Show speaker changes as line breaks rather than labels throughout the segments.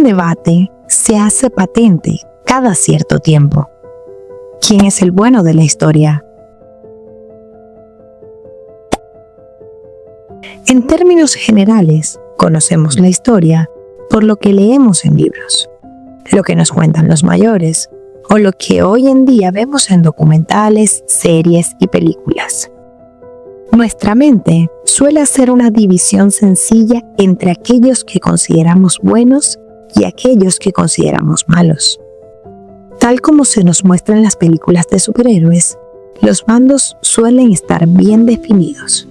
gran debate se hace patente cada cierto tiempo. ¿Quién es el bueno de la historia? En términos generales, conocemos la historia por lo que leemos en libros, lo que nos cuentan los mayores o lo que hoy en día vemos en documentales, series y películas. Nuestra mente suele hacer una división sencilla entre aquellos que consideramos buenos y aquellos que consideramos malos. Tal como se nos muestra en las películas de superhéroes, los bandos suelen estar bien definidos.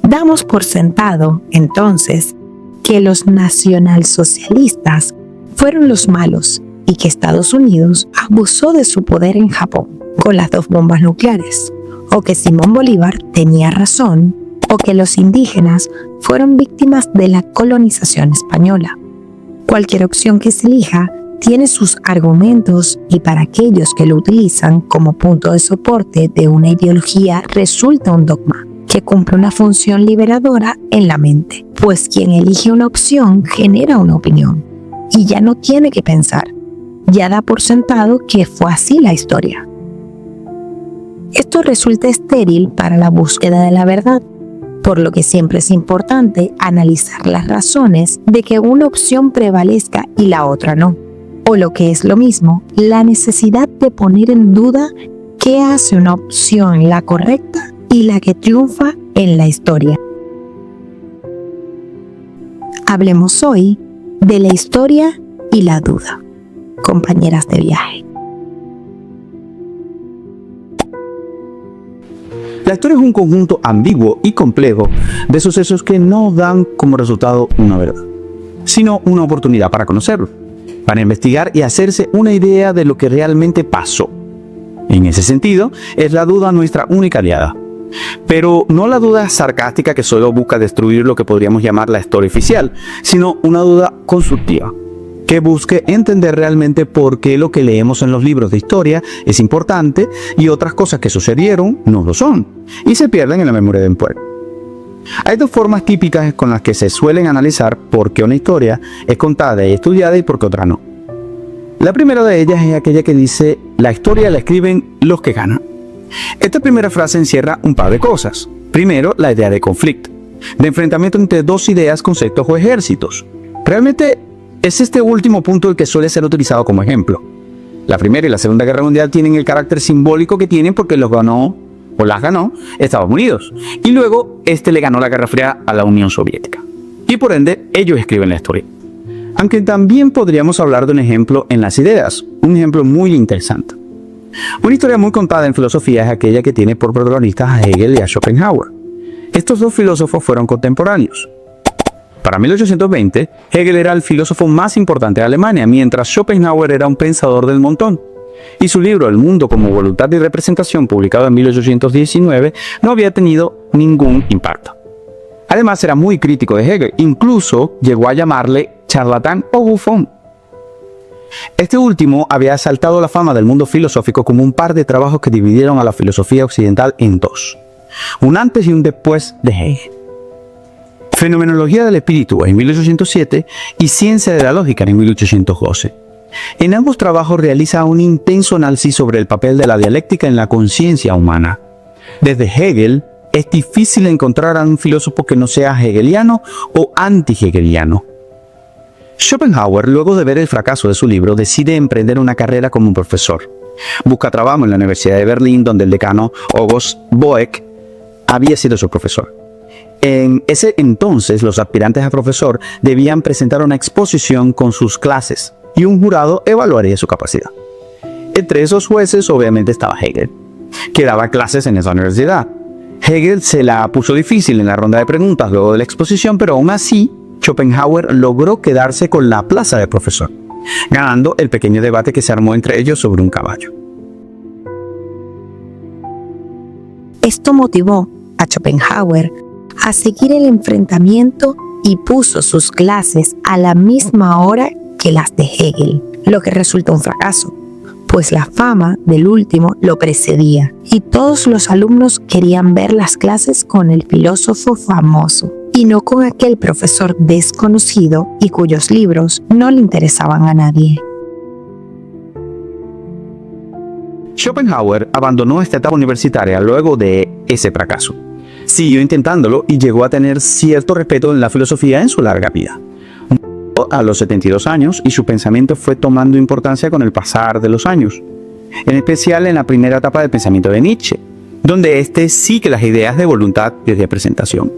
Damos por sentado, entonces, que los nacionalsocialistas fueron los malos y que Estados Unidos abusó de su poder en Japón con las 2 bombas nucleares, o que Simón Bolívar tenía razón, o que los indígenas fueron víctimas de la colonización española. Cualquier opción que se elija tiene sus argumentos y para aquellos que lo utilizan como punto de soporte de una ideología resulta un dogma que cumple una función liberadora en la mente, pues quien elige una opción genera una opinión y ya no tiene que pensar, ya da por sentado que fue así la historia. Esto resulta estéril para la búsqueda de la verdad, por lo que siempre es importante analizar las razones de que una opción prevalezca y la otra no, o lo que es lo mismo, la necesidad de poner en duda qué hace una opción la correcta y la que triunfa en la historia. Hablemos hoy de la historia y la duda, compañeras de viaje.
La historia es un conjunto ambiguo y complejo de sucesos que no dan como resultado una verdad, sino una oportunidad para conocerlo, para investigar y hacerse una idea de lo que realmente pasó. En ese sentido, es la duda nuestra única aliada. Pero no la duda sarcástica que solo busca destruir lo que podríamos llamar la historia oficial, sino una duda constructiva, que busque entender realmente por qué lo que leemos en los libros de historia es importante y otras cosas que sucedieron no lo son, y se pierden en la memoria de un pueblo. Hay 2 formas típicas con las que se suelen analizar por qué una historia es contada y estudiada y por qué otra no. La primera de ellas es aquella que dice: la historia la escriben los que ganan. Esta primera frase encierra un par de cosas. Primero, la idea de conflicto, de enfrentamiento entre 2 ideas, conceptos o ejércitos. Realmente es este último punto el que suele ser utilizado como ejemplo. La Primera y la Segunda Guerra Mundial tienen el carácter simbólico que tienen porque los ganó o las ganó Estados Unidos. Y luego le ganó la Guerra Fría a la Unión Soviética. Y por ende, ellos escriben la historia. Aunque también podríamos hablar de un ejemplo en las ideas, un ejemplo muy interesante. Una historia muy contada en filosofía es aquella que tiene por protagonistas a Hegel y a Schopenhauer. Estos 2 filósofos fueron contemporáneos. Para 1820, Hegel era el filósofo más importante de Alemania, mientras Schopenhauer era un pensador del montón. Y su libro El mundo como voluntad y representación, publicado en 1819, no había tenido ningún impacto. Además, era muy crítico de Hegel, incluso llegó a llamarle charlatán o bufón. Este último había saltado la fama del mundo filosófico como un par de trabajos que dividieron a la filosofía occidental en 2, un antes y un después de Hegel. Fenomenología del espíritu en 1807 y Ciencia de la lógica en 1812. En ambos trabajos realiza un intenso análisis sobre el papel de la dialéctica en la conciencia humana. Desde Hegel, es difícil encontrar a un filósofo que no sea hegeliano o anti-hegeliano. Schopenhauer, luego de ver el fracaso de su libro, decide emprender una carrera como profesor. Busca trabajo en la Universidad de Berlín, donde el decano August Boeck había sido su profesor. En ese entonces, los aspirantes a profesor debían presentar una exposición con sus clases y un jurado evaluaría su capacidad. Entre esos jueces, obviamente, estaba Hegel, que daba clases en esa universidad. Hegel se la puso difícil en la ronda de preguntas luego de la exposición, pero aún así, Schopenhauer logró quedarse con la plaza de profesor, ganando el pequeño debate que se armó entre ellos sobre un caballo.
Esto motivó a Schopenhauer a seguir el enfrentamiento y puso sus clases a la misma hora que las de Hegel, lo que resultó un fracaso, pues la fama del último lo precedía y todos los alumnos querían ver las clases con el filósofo famoso. y no con aquel profesor desconocido y cuyos libros no le interesaban a nadie.
Schopenhauer abandonó esta etapa universitaria luego de ese fracaso. Siguió intentándolo y llegó a tener cierto respeto en la filosofía en su larga vida. Murió a los 72 años y su pensamiento fue tomando importancia con el pasar de los años, en especial en la primera etapa del pensamiento de Nietzsche, donde este sigue las ideas de voluntad y de representación.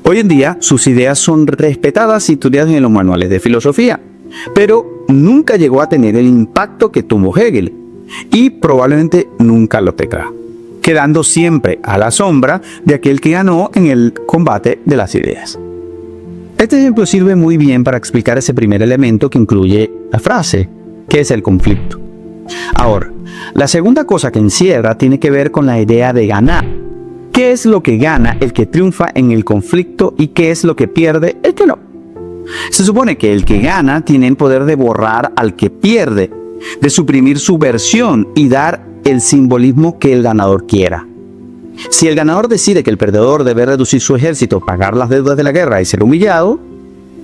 Hoy en día, sus ideas son respetadas y estudiadas en los manuales de filosofía, pero nunca llegó a tener el impacto que tuvo Hegel, y probablemente nunca lo tendrá, quedando siempre a la sombra de aquel que ganó en el combate de las ideas. Este ejemplo sirve muy bien para explicar ese primer elemento que incluye la frase, que es el conflicto. Ahora, la segunda cosa que encierra tiene que ver con la idea de ganar. ¿Qué es lo que gana el que triunfa en el conflicto y qué es lo que pierde el que no? Se supone que el que gana tiene el poder de borrar al que pierde, de suprimir su versión y dar el simbolismo que el ganador quiera. Si el ganador decide que el perdedor debe reducir su ejército, pagar las deudas de la guerra y ser humillado,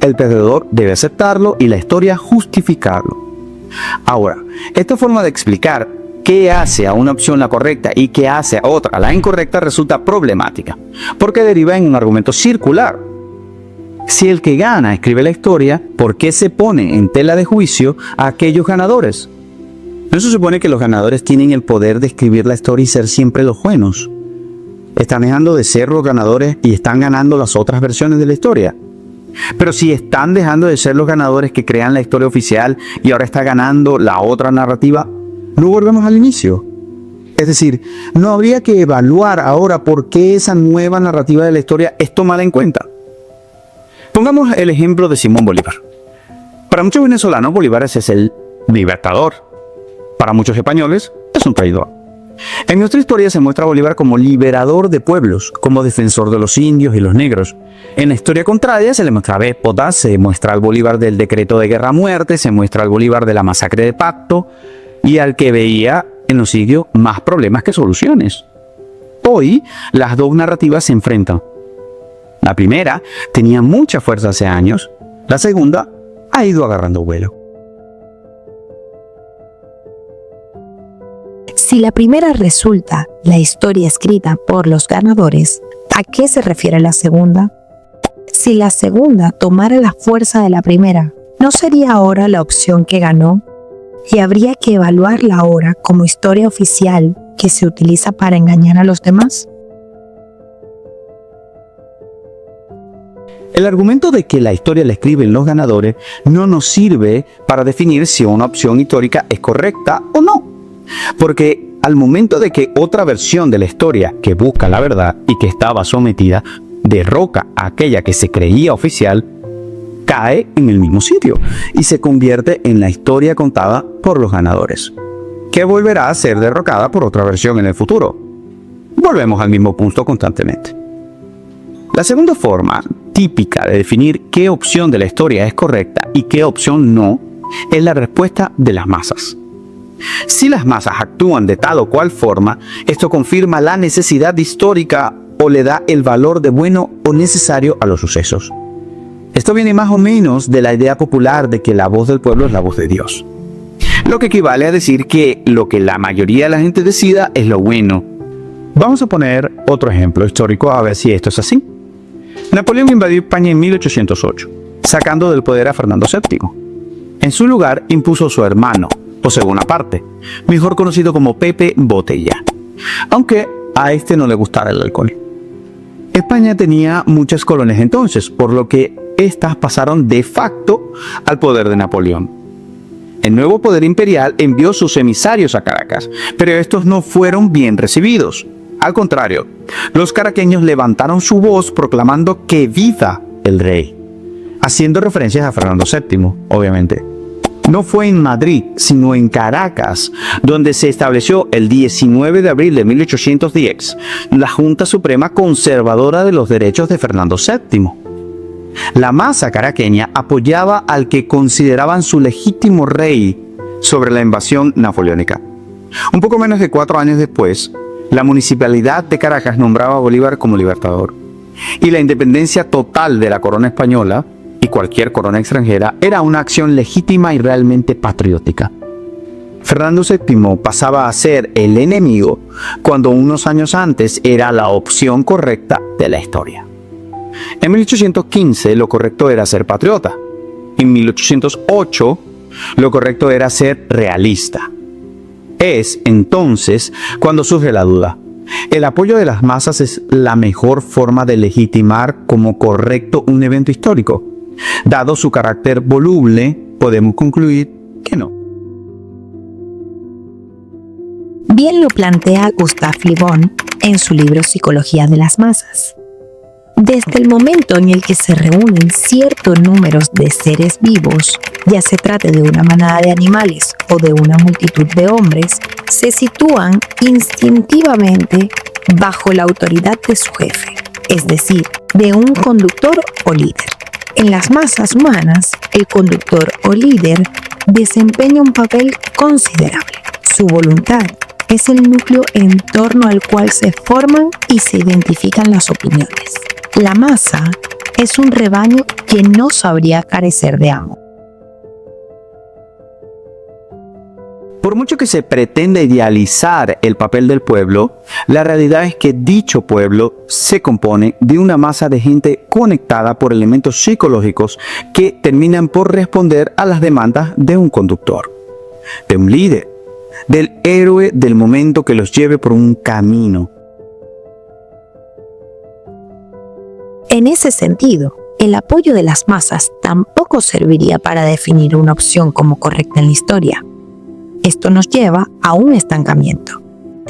el perdedor debe aceptarlo y la historia justificarlo. Ahora, esta forma de explicar qué hace a una opción la correcta y qué hace a otra la incorrecta resulta problemática, porque deriva en un argumento circular. Si el que gana escribe la historia, ¿por qué se pone en tela de juicio a aquellos ganadores? No se supone que los ganadores tienen el poder de escribir la historia y ser siempre los buenos. Están dejando de ser los ganadores y están ganando las otras versiones de la historia. Pero si están dejando de ser los ganadores que crean la historia oficial y ahora está ganando la otra narrativa, no volvemos al inicio. Es decir, no habría que evaluar ahora por qué esa nueva narrativa de la historia es tomada en cuenta. Pongamos el ejemplo de Simón Bolívar. Para muchos venezolanos, Bolívar es el libertador. Para muchos españoles, es un traidor. En nuestra historia se muestra a Bolívar como liberador de pueblos, como defensor de los indios y los negros. En la historia contraria se le muestra a déspotas, se muestra al Bolívar del decreto de guerra a muerte, se muestra al Bolívar de la masacre de Pacto y al que veía en los sitios más problemas que soluciones. Hoy, las dos narrativas se enfrentan. La primera tenía mucha fuerza hace años, la segunda ha ido agarrando vuelo.
Si la primera resulta la historia escrita por los ganadores, ¿a qué se refiere la segunda? Si la segunda tomara la fuerza de la primera, ¿no sería ahora la opción que ganó? Y habría que evaluarla ahora como historia oficial que se utiliza para engañar a los demás.
El argumento de que la historia la escriben los ganadores no nos sirve para definir si una opción histórica es correcta o no. Porque al momento de que otra versión de la historia que busca la verdad y que estaba sometida derroca a aquella que se creía oficial, cae en el mismo sitio y se convierte en la historia contada por los ganadores, que volverá a ser derrocada por otra versión en el futuro. Volvemos al mismo punto constantemente. La segunda forma típica de definir qué opción de la historia es correcta y qué opción no es la respuesta de las masas. Si las masas actúan de tal o cual forma, esto confirma la necesidad histórica o le da el valor de bueno o necesario a los sucesos. Esto viene más o menos de la idea popular de que la voz del pueblo es la voz de Dios, lo que equivale a decir que lo que la mayoría de la gente decida es lo bueno. Vamos a poner otro ejemplo histórico a ver si esto es así. Napoleón invadió España en 1808, sacando del poder a Fernando VII. En su lugar impuso a su hermano, José Bonaparte, mejor conocido como Pepe Botella, aunque a este no le gustara el alcohol. España tenía muchas colonias entonces, por lo que estas pasaron de facto al poder de Napoleón. El nuevo poder imperial envió sus emisarios a Caracas, pero estos no fueron bien recibidos. Al contrario, los caraqueños levantaron su voz proclamando que viva el rey, haciendo referencias a Fernando VII, obviamente. No fue en Madrid, sino en Caracas, donde se estableció el 19 de abril de 1810 la Junta Suprema Conservadora de los Derechos de Fernando VII. La masa caraqueña apoyaba al que consideraban su legítimo rey sobre la invasión napoleónica. Un poco menos de 4 años después, la municipalidad de Caracas nombraba a Bolívar como libertador. y la independencia total de la corona española y cualquier corona extranjera era una acción legítima y realmente patriótica. Fernando VII pasaba a ser el enemigo cuando unos años antes era la opción correcta de la historia. En 1815 lo correcto era ser patriota. En 1808 lo correcto era ser realista. Es entonces cuando surge la duda. ¿El apoyo de las masas es la mejor forma de legitimar como correcto un evento histórico? Dado su carácter voluble, podemos concluir que no.
Bien lo plantea Gustave Le Bon en su libro Psicología de las Masas. Desde el momento en el que se reúnen ciertos números de seres vivos, ya se trate de una manada de animales o de una multitud de hombres, se sitúan instintivamente bajo la autoridad de su jefe, es decir, de un conductor o líder. En las masas humanas, el conductor o líder desempeña un papel considerable. Su voluntad es el núcleo en torno al cual se forman y se identifican las opiniones. La masa es un rebaño que no sabría carecer de amo.
Por mucho que se pretenda idealizar el papel del pueblo, la realidad es que dicho pueblo se compone de una masa de gente conectada por elementos psicológicos que terminan por responder a las demandas de un conductor, de un líder, del héroe del momento que los lleve por un camino.
En ese sentido, el apoyo de las masas tampoco serviría para definir una opción como correcta en la historia. Esto nos lleva a un estancamiento.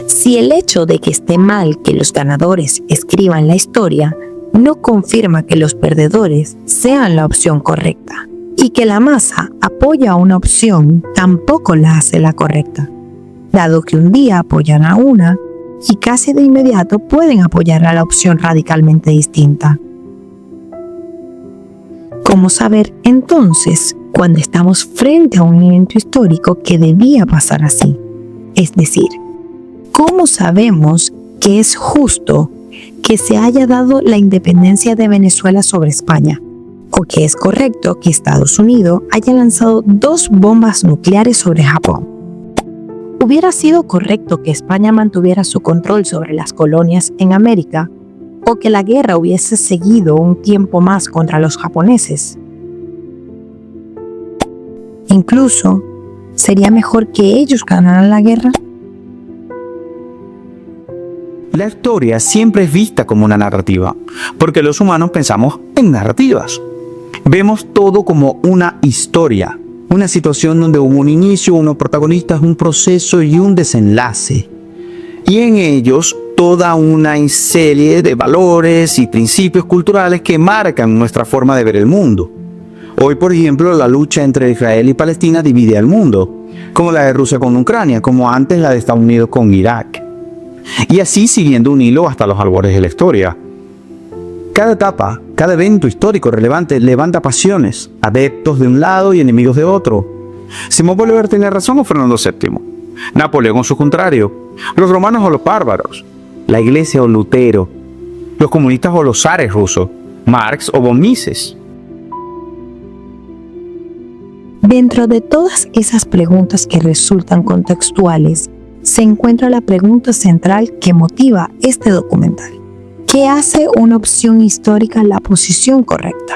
Si el hecho de que esté mal que los ganadores escriban la historia no confirma que los perdedores sean la opción correcta, y que la masa apoya una opción tampoco la hace la correcta, dado que un día apoyan a una y casi de inmediato pueden apoyar a la opción radicalmente distinta. ¿Cómo saber entonces cuando estamos frente a un evento histórico que debía pasar así? Es decir, ¿cómo sabemos que es justo que se haya dado la independencia de Venezuela sobre España? ¿O que es correcto que Estados Unidos haya lanzado 2 bombas nucleares sobre Japón? ¿Hubiera sido correcto que España mantuviera su control sobre las colonias en América? ¿O que la guerra hubiese seguido un tiempo más contra los japoneses? Incluso, ¿sería mejor que ellos ganaran la guerra?
La historia siempre es vista como una narrativa, porque los humanos pensamos en narrativas. Vemos todo como una historia, una situación donde hubo un inicio, unos protagonistas, un proceso y un desenlace. Y en ellos toda una serie de valores y principios culturales que marcan nuestra forma de ver el mundo. Hoy, por ejemplo, la lucha entre Israel y Palestina divide al mundo, como la de Rusia con Ucrania, como antes la de Estados Unidos con Irak. Y así siguiendo un hilo hasta los albores de la historia. Cada etapa, cada evento histórico relevante levanta pasiones, adeptos de un lado y enemigos de otro. Simón Bolívar tenía razón o Fernando VII, Napoleón o su contrario, los romanos o los bárbaros, la iglesia o Lutero, los comunistas o los zares rusos, Marx o von Mises.
Dentro de todas esas preguntas que resultan contextuales, se encuentra la pregunta central que motiva este documental. ¿Qué hace una opción histórica la posición correcta?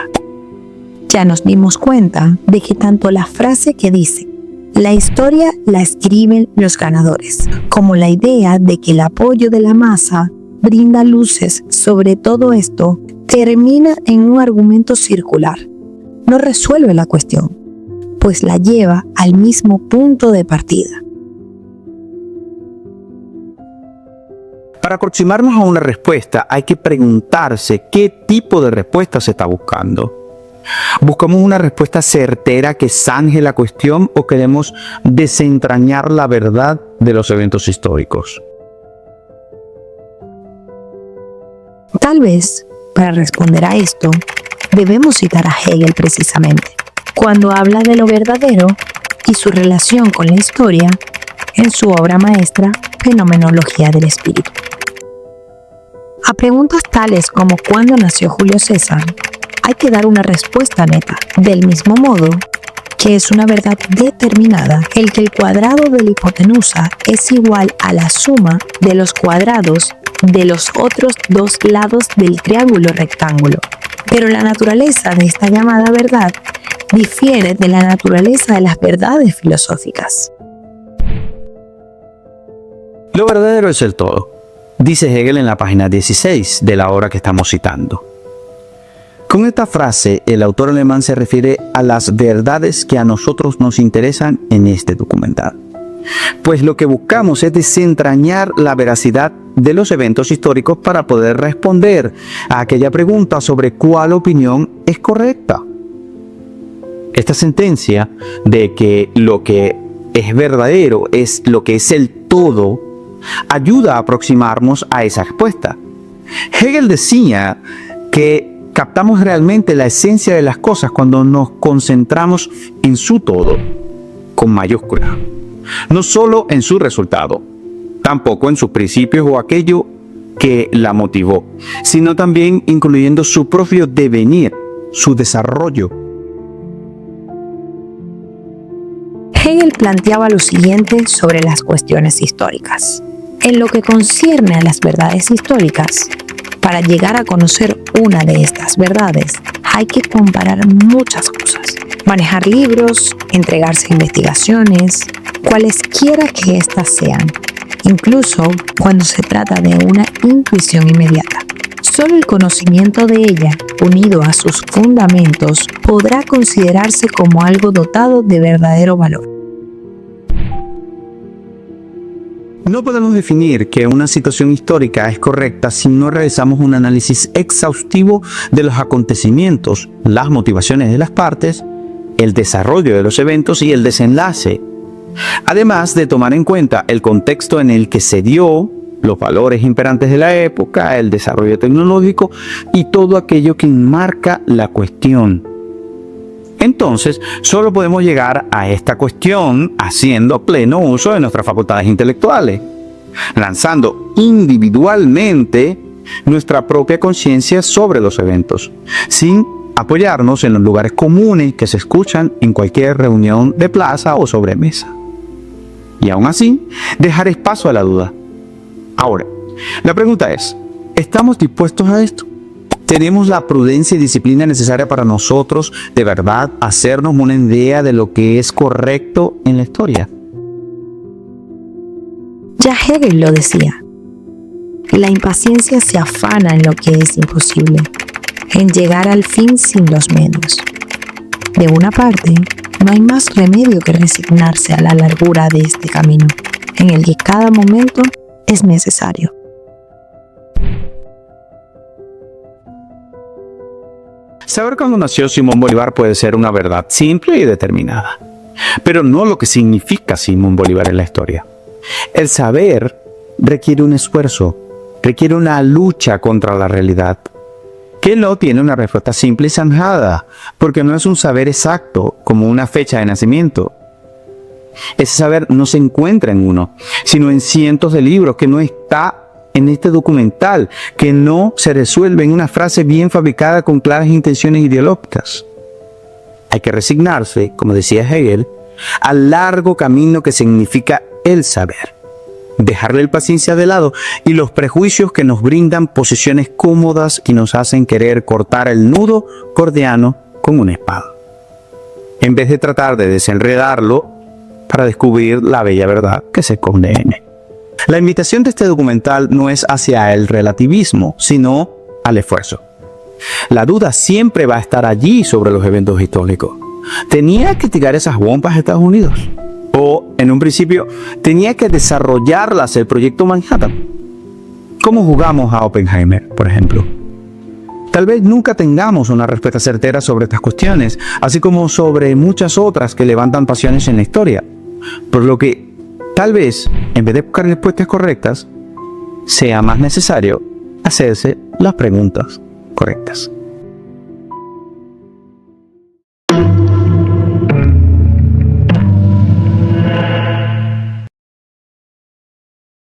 Ya nos dimos cuenta de que tanto la frase que dice "la historia la escriben los ganadores", como la idea de que el apoyo de la masa brinda luces sobre todo esto, termina en un argumento circular. No resuelve la cuestión, pues la lleva al mismo punto de partida.
Para aproximarnos a una respuesta hay que preguntarse qué tipo de respuesta se está buscando. ¿Buscamos una respuesta certera que zanje la cuestión o queremos desentrañar la verdad de los eventos históricos?
Tal vez, para responder a esto, debemos citar a Hegel precisamente, cuando habla de lo verdadero y su relación con la historia en su obra maestra Fenomenología del Espíritu. A preguntas tales como ¿cuándo nació Julio César? Hay que dar una respuesta neta, del mismo modo que es una verdad determinada el que el cuadrado de la hipotenusa es igual a la suma de los cuadrados de los otros dos lados del triángulo rectángulo. Pero la naturaleza de esta llamada verdad difiere de la naturaleza de las verdades filosóficas.
Lo verdadero es el todo, dice Hegel en la página 16 de la obra que estamos citando. Con esta frase, el autor alemán se refiere a las verdades que a nosotros nos interesan en este documental. Pues lo que buscamos es desentrañar la veracidad de los eventos históricos para poder responder a aquella pregunta sobre cuál opinión es correcta. Esta sentencia de que lo que es verdadero es lo que es el todo, ayuda a aproximarnos a esa respuesta. Hegel decía que captamos realmente la esencia de las cosas cuando nos concentramos en su todo, con mayúscula. No solo en su resultado, tampoco en sus principios o aquello que la motivó, sino también incluyendo su propio devenir, su desarrollo.
Hegel planteaba lo siguiente sobre las cuestiones históricas. En lo que concierne a las verdades históricas, para llegar a conocer una de estas verdades, hay que comparar muchas cosas. Manejar libros, entregarse a investigaciones, cualesquiera que éstas sean, incluso cuando se trata de una intuición inmediata. Solo el conocimiento de ella, unido a sus fundamentos, podrá considerarse como algo dotado de verdadero valor.
No podemos definir que una situación histórica es correcta si no realizamos un análisis exhaustivo de los acontecimientos, las motivaciones de las partes, el desarrollo de los eventos y el desenlace. Además de tomar en cuenta el contexto en el que se dio, los valores imperantes de la época, el desarrollo tecnológico y todo aquello que enmarca la cuestión. Entonces, solo podemos llegar a esta cuestión haciendo pleno uso de nuestras facultades intelectuales, lanzando individualmente nuestra propia conciencia sobre los eventos, sin apoyarnos en los lugares comunes que se escuchan en cualquier reunión de plaza o sobremesa. Y aún así, dejar espacio a la duda. Ahora, la pregunta es, ¿estamos dispuestos a esto? ¿Tenemos la prudencia y disciplina necesaria para nosotros, de verdad, hacernos una idea de lo que es correcto en la historia?
Ya Hegel lo decía. La impaciencia se afana en lo que es imposible, en llegar al fin sin los medios. De una parte, no hay más remedio que resignarse a la largura de este camino, en el que cada momento es necesario.
Saber cuándo nació Simón Bolívar puede ser una verdad simple y determinada, pero no lo que significa Simón Bolívar en la historia. El saber requiere un esfuerzo, requiere una lucha contra la realidad, que no tiene una respuesta simple y zanjada, porque no es un saber exacto como una fecha de nacimiento. Ese saber no se encuentra en uno, sino en cientos de libros, que no está en este documental, que no se resuelve en una frase bien fabricada con claras intenciones ideológicas. Hay que resignarse, como decía Hegel, al largo camino que significa el saber. Dejarle la paciencia de lado y los prejuicios que nos brindan posiciones cómodas que nos hacen querer cortar el nudo gordiano con una espada, en vez de tratar de desenredarlo para descubrir la bella verdad que se esconde en él. La invitación de este documental no es hacia el relativismo, sino al esfuerzo. La duda siempre va a estar allí sobre los eventos históricos. ¿Tenía que tirar esas bombas a Estados Unidos? ¿O, en un principio, tenía que desarrollarlas el proyecto Manhattan? ¿Cómo jugamos a Oppenheimer, por ejemplo? Tal vez nunca tengamos una respuesta certera sobre estas cuestiones, así como sobre muchas otras que levantan pasiones en la historia. Por lo que, tal vez, en vez de buscar respuestas correctas, sea más necesario hacerse las preguntas correctas.